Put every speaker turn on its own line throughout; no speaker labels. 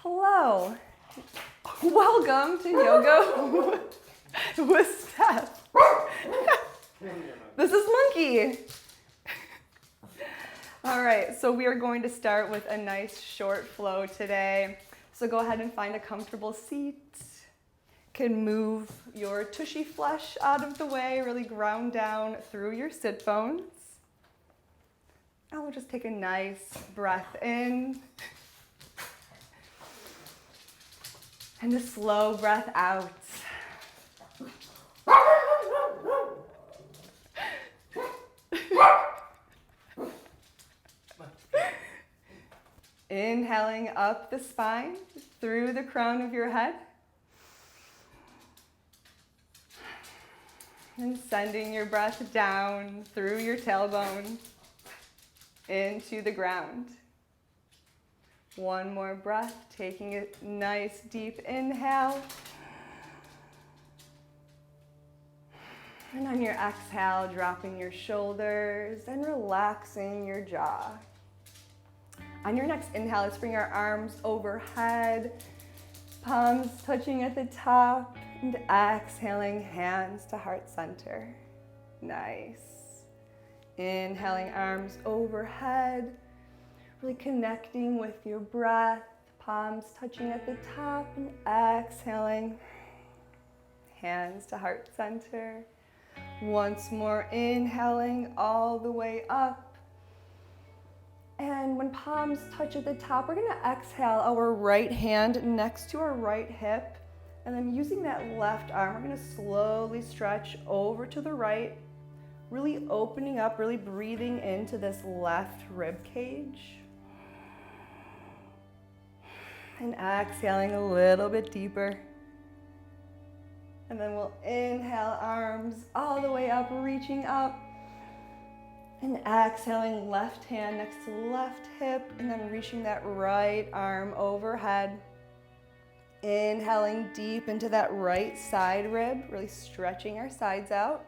Hello, welcome to Yoga with Steph. This is Monkey. All right, so we are going to start with a nice short flow today. So go ahead and find a comfortable seat. Can move your tushy flesh out of the way, really ground down through your sit bones. And we'll just take a nice breath in. And a slow breath out. Inhaling up the spine through the crown of your head. And sending your breath down through your tailbone into the ground. One more breath, taking a nice deep inhale. And on your exhale, dropping your shoulders and relaxing your jaw. On your next inhale, let's bring our arms overhead, palms touching at the top, and exhaling, hands to heart center. Nice. Inhaling, arms overhead. Really connecting with your breath, palms touching at the top, and exhaling, hands to heart center. Once more, inhaling all the way up. And when palms touch at the top, we're gonna exhale our right hand next to our right hip. And then using that left arm, we're gonna slowly stretch over to the right, really opening up, really breathing into this left rib cage. And exhaling a little bit deeper. And then we'll inhale, arms all the way up, reaching up. And exhaling, left hand next to the left hip, and then reaching that right arm overhead. Inhaling deep into that right side rib, really stretching our sides out.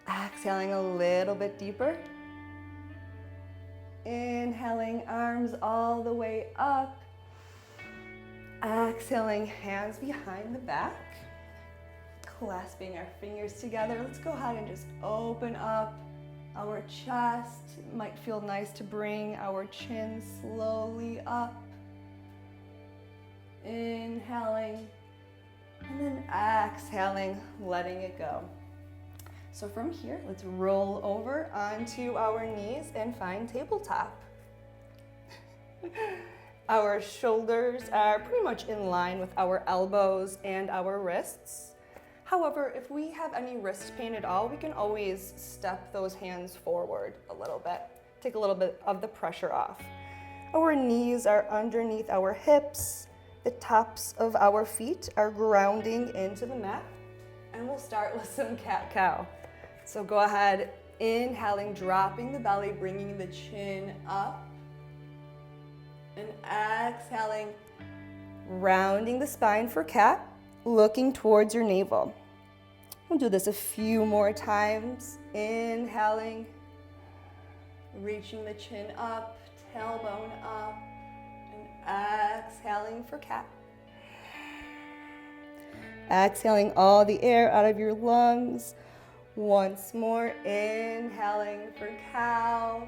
Exhaling a little bit deeper. Inhaling, arms all the way up. Exhaling, hands behind the back. Clasping our fingers together. Let's go ahead and just open up our chest. It might feel nice to bring our chin slowly up. Inhaling, and then exhaling, letting it go. So from here, let's roll over onto our knees and find tabletop. Our shoulders are pretty much in line with our elbows and our wrists. However, if we have any wrist pain at all, we can always step those hands forward a little bit, take a little bit of the pressure off. Our knees are underneath our hips. The tops of our feet are grounding into the mat. And we'll start with some cat-cow. So go ahead, inhaling, dropping the belly, bringing the chin up. And exhaling, rounding the spine for cat, looking towards your navel. We'll do this a few more times. Inhaling, reaching the chin up, tailbone up, and exhaling for cat. Exhaling all the air out of your lungs. Once more, inhaling for cow.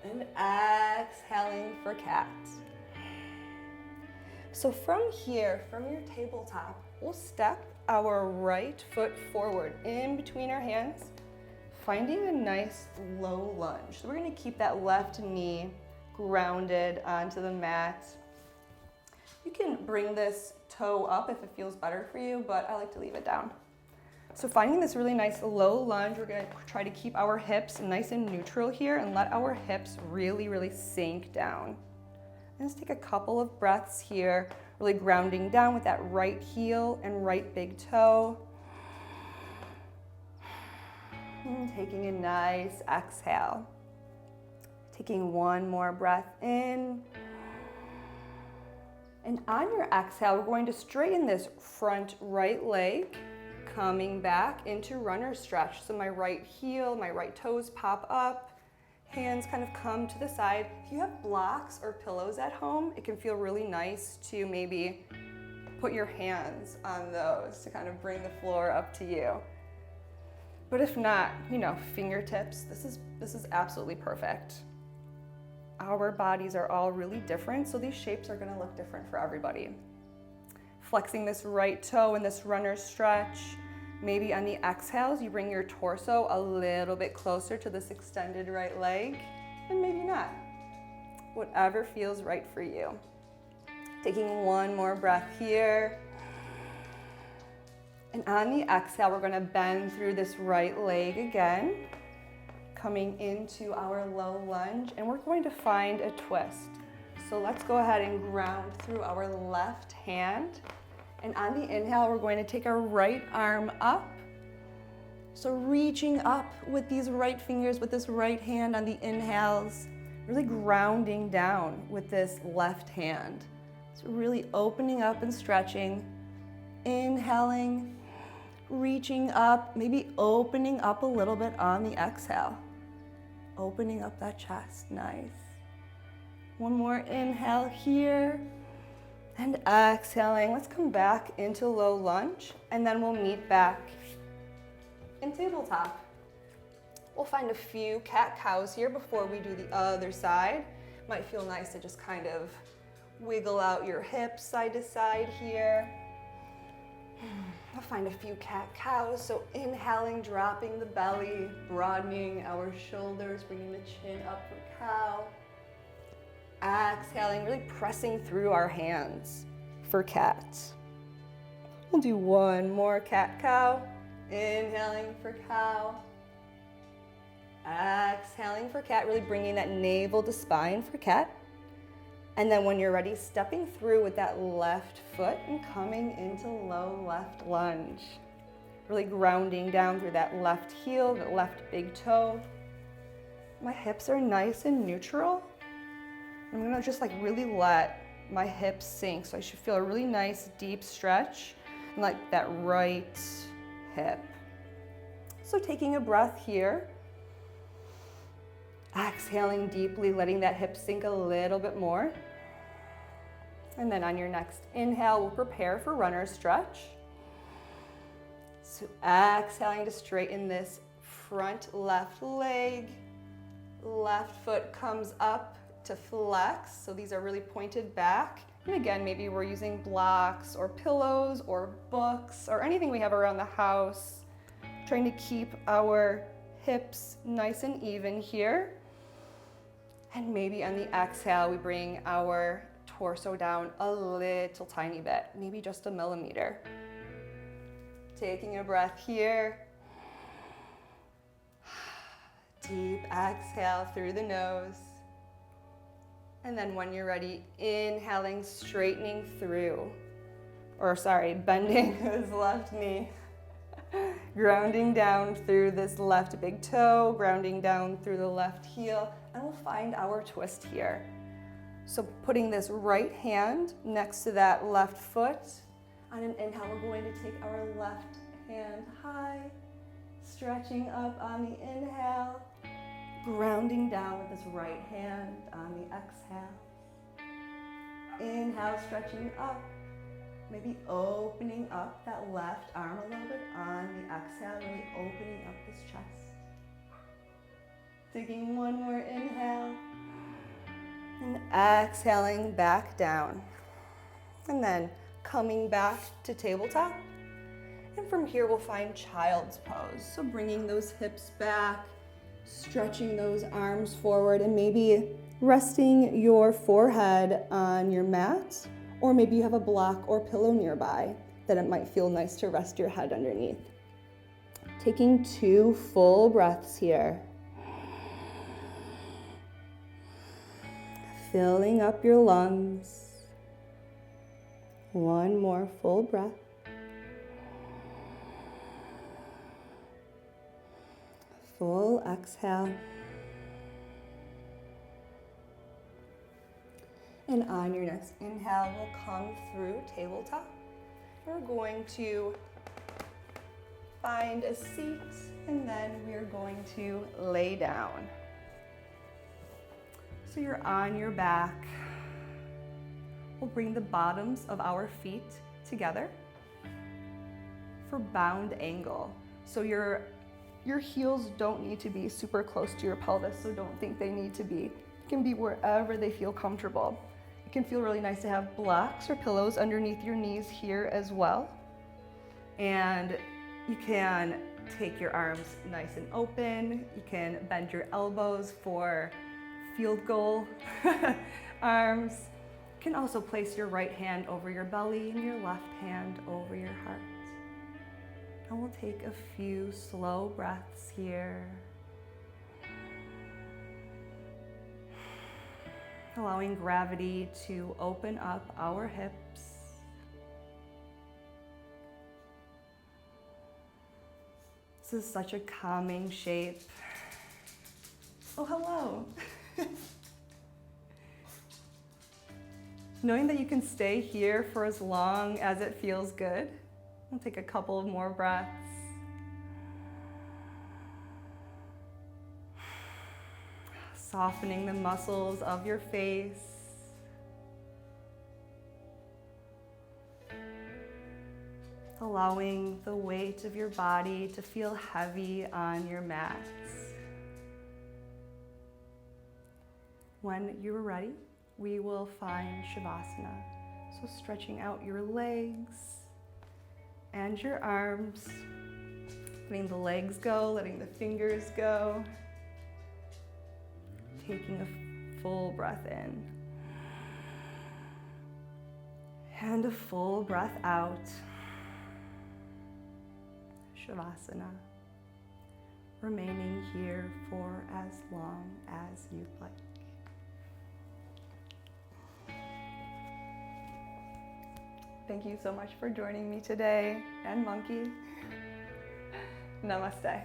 And exhaling for cat. So from here, from your tabletop, we'll step our right foot forward in between our hands, finding a nice low lunge. So we're gonna keep that left knee grounded onto the mat. You can bring this toe up if it feels better for you, but I like to leave it down. So finding this really nice low lunge, we're gonna try to keep our hips nice and neutral here and let our hips really, really sink down. And let's take a couple of breaths here, really grounding down with that right heel and right big toe. And taking a nice exhale. Taking one more breath in. And on your exhale, we're going to straighten this front right leg, coming back into runner stretch. So my right heel, my right toes pop up, Hands kind of come to the side. If you have blocks or pillows at home, it can feel really nice to maybe put your hands on those to kind of bring the floor up to you. But if not, fingertips, this is absolutely perfect. Our bodies are all really different, so these shapes are gonna look different for everybody. Flexing this right toe in this runner's stretch. Maybe on the exhales, you bring your torso a little bit closer to this extended right leg, and maybe not. Whatever feels right for you. Taking one more breath here. And on the exhale, we're gonna bend through this right leg again, coming into our low lunge, and we're going to find a twist. So let's go ahead and ground through our left hand. And on the inhale, we're going to take our right arm up. So reaching up with these right fingers, with this right hand on the inhales, really grounding down with this left hand. So really opening up and stretching, inhaling, reaching up, maybe opening up a little bit on the exhale. Opening up that chest, nice. One more inhale here. And exhaling, let's come back into low lunge, and then we'll meet back in tabletop. We'll find a few cat-cows here before we do the other side. Might feel nice to just kind of wiggle out your hips side to side here. We'll find a few cat-cows, so inhaling, dropping the belly, broadening our shoulders, bringing the chin up for cow. Exhaling, really pressing through our hands for cat. We'll do one more cat-cow. Inhaling for cow. Exhaling for cat, really bringing that navel to spine for cat. And then when you're ready, stepping through with that left foot and coming into low left lunge. Really grounding down through that left heel, that left big toe. My hips are nice and neutral. I'm gonna just really let my hips sink. So I should feel a really nice deep stretch and like that right hip. So taking a breath here. Exhaling deeply, letting that hip sink a little bit more. And then on your next inhale, we'll prepare for runner's stretch. So exhaling to straighten this front left leg. Left foot comes up to flex, so these are really pointed back. And again, maybe we're using blocks or pillows or books or anything we have around the house, trying to keep our hips nice and even here. And maybe on the exhale, we bring our torso down a little tiny bit, maybe just a millimeter. Taking a breath here. Deep exhale through the nose. And then when you're ready, inhaling, straightening through, bending this left knee, grounding down through this left big toe, grounding down through the left heel, and we'll find our twist here. So putting this right hand next to that left foot. On an inhale, we're going to take our left hand high, stretching up on the inhale, grounding down with this right hand on the exhale. Inhale, stretching up, maybe opening up that left arm a little bit on the exhale, really opening up this chest. Taking one more inhale, and exhaling back down. And then coming back to tabletop. And from here, we'll find child's pose. So bringing those hips back, stretching those arms forward, and maybe resting your forehead on your mat, or maybe you have a block or pillow nearby that it might feel nice to rest your head underneath. Taking 2 full breaths here. Filling up your lungs. One more full breath. Full exhale. And on your next inhale, we'll come through tabletop. We're going to find a seat, and then we're going to lay down. So you're on your back. We'll bring the bottoms of our feet together for bound angle. So your heels don't need to be super close to your pelvis, so don't think they need to be. It can be wherever they feel comfortable. It can feel really nice to have blocks or pillows underneath your knees here as well. And you can take your arms nice and open. You can bend your elbows for field goal arms. You can also place your right hand over your belly and your left hand over your heart. And we'll take a few slow breaths here. Allowing gravity to open up our hips. This is such a calming shape. Oh, hello. Knowing that you can stay here for as long as it feels good. We'll take a couple of more breaths. Softening the muscles of your face. Allowing the weight of your body to feel heavy on your mats. When you're ready, we will find Shavasana. So stretching out your legs and your arms, letting the legs go, letting the fingers go. Taking a full breath in. And a full breath out. Shavasana. Remaining here for as long as you'd like. Thank you so much for joining me today, and Monkey. Namaste.